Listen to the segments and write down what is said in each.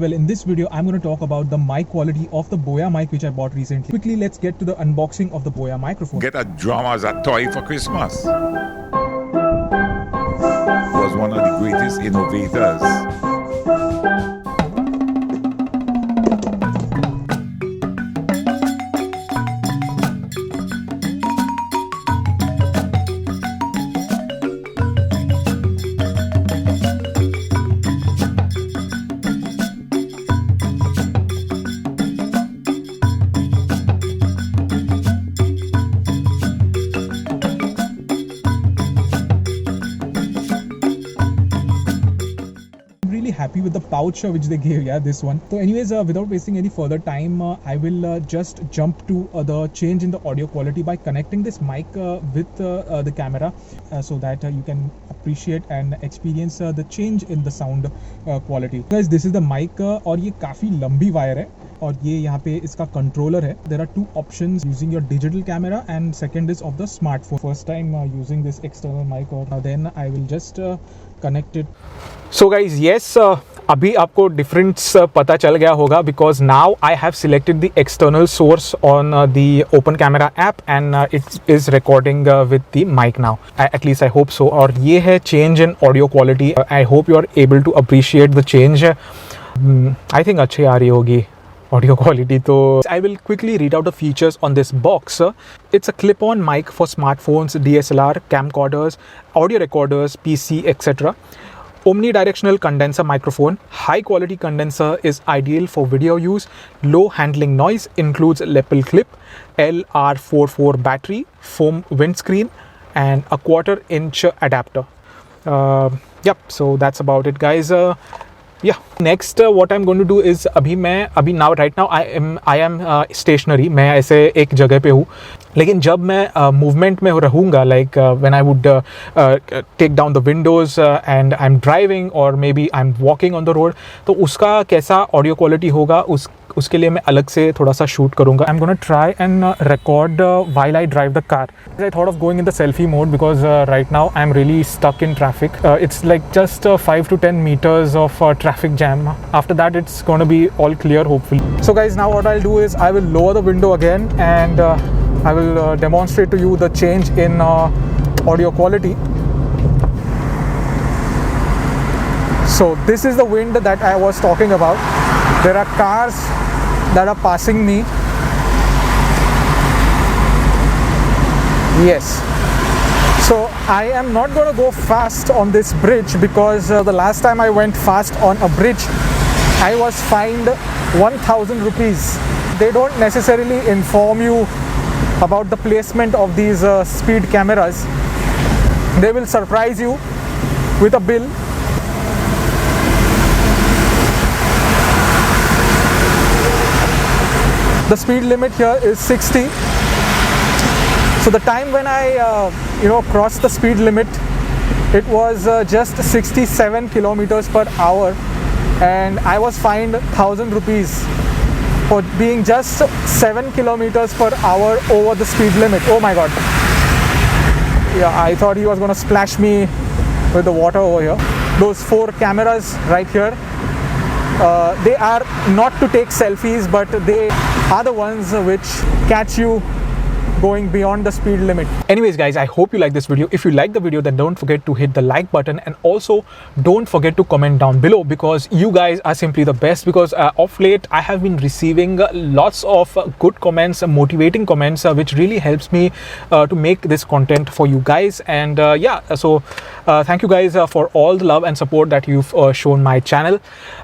Well, in this video, I'm going to talk about the mic quality of the Boya mic which I bought recently. Quickly, let's get to the unboxing of the Boya microphone. Get a drum as a toy for Christmas. Was one of the greatest innovators. Happy with the pouch which they gave, this one. So anyways, without wasting any further time, I will just jump to the change in the audio quality by connecting this mic with the camera so that you can appreciate and experience the change in the sound quality. Guys, this is the mic और ये काफ़ी लंबी wire है और ये यहाँ पे इसका कंट्रोलर है. There are two options using your digital camera and second is of the smartphone. First time using this external mic or then I will just connect it. So guys, yes, अभी आपको difference पता चल गया होगा because now I have selected the external source on the open camera app and it is recording with the mic now. At least I hope so. और ये है change in audio quality. I hope you are able to appreciate the change. I think अच्छी आ रही होगी audio quality. So I will quickly read out the features on this box. It's a clip-on mic for smartphones, DSLR, camcorders, audio recorders, PC, etc. Omnidirectional condenser microphone. High quality condenser is ideal for video use. Low handling noise. Includes lapel clip, LR44 battery, foam windscreen and a 1/4 inch adapter. Yep, so that's about it, guys. Yeah, next what I'm going to do is अभी now right now I am stationary. मैं ऐसे एक जगह पे हूँ, लेकिन जब मैं movement में रहूँगा, like when I would take down the windows and I'm driving or maybe I'm walking on the road, तो उसका कैसा audio quality होगा उसके लिए मैं अलग से थोड़ा सा शूट करूँगा. I'm gonna try and record while I drive the car. I thought of going in the selfie mode because right now I'm really stuck in traffic. It's like just 5 to 10 meters of traffic jam. After that it's gonna be all clear hopefully. So guys, now what I'll do is I will lower the window again and I will demonstrate to you the change in audio quality. So this is the wind that I was talking about. There are cars that are passing me. Yes. So I am not going to go fast on this bridge because the last time I went fast on a bridge, I was fined 1,000 rupees. They don't necessarily inform you about the placement of these speed cameras. They will surprise you with a bill. The speed limit here is 60. So the time when I crossed the speed limit, it was just 67 kilometers per hour and I was fined 1,000 rupees for being just 7 kilometers per hour over the speed limit. Oh my god. Yeah, I thought he was gonna splash me with the water over here. Those 4 cameras right here, they are not to take selfies, but they are the ones which catch you going beyond the speed limit. Anyways guys, I hope you like this video. If you like the video, then don't forget to hit the like button and also don't forget to comment down below because you guys are simply the best. Because of late I have been receiving lots of good comments, motivating comments, which really helps me to make this content for you guys. And so thank you guys for all the love and support that you've shown my channel.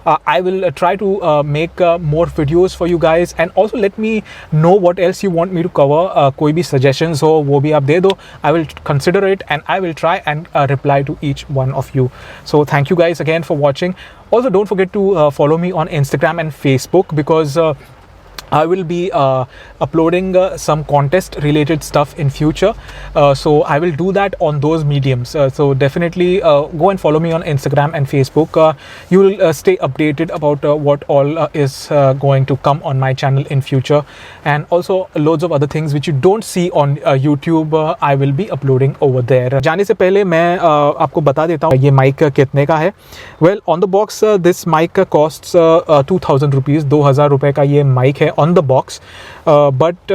I will try to make more videos for you guys, and also let me know what else you want me to cover. कोई भी suggestions हो वो भी आप दे दो. I will consider it and I will try and reply to each one of you. So thank you guys again for watching. Also don't forget to follow me on Instagram and Facebook because I will be uploading some contest related stuff in future, so I will do that on those mediums. So definitely go and follow me on Instagram and Facebook. You will stay updated about what all is going to come on my channel in future, and also loads of other things which you don't see on YouTube. I will be uploading over there. जाने से पहले मैं आपको बता देता हूँ ये mic कितने का है. Well, on the box this mic costs 2000 rupees. 2000 रुपए का ये माइक है on the box, but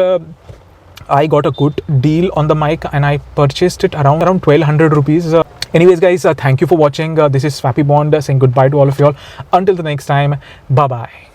I got a good deal on the mic and I purchased it around 1200 rupees. Anyways guys, thank you for watching. This is Swappy Bond saying goodbye to all of you all. Until the next time, bye bye.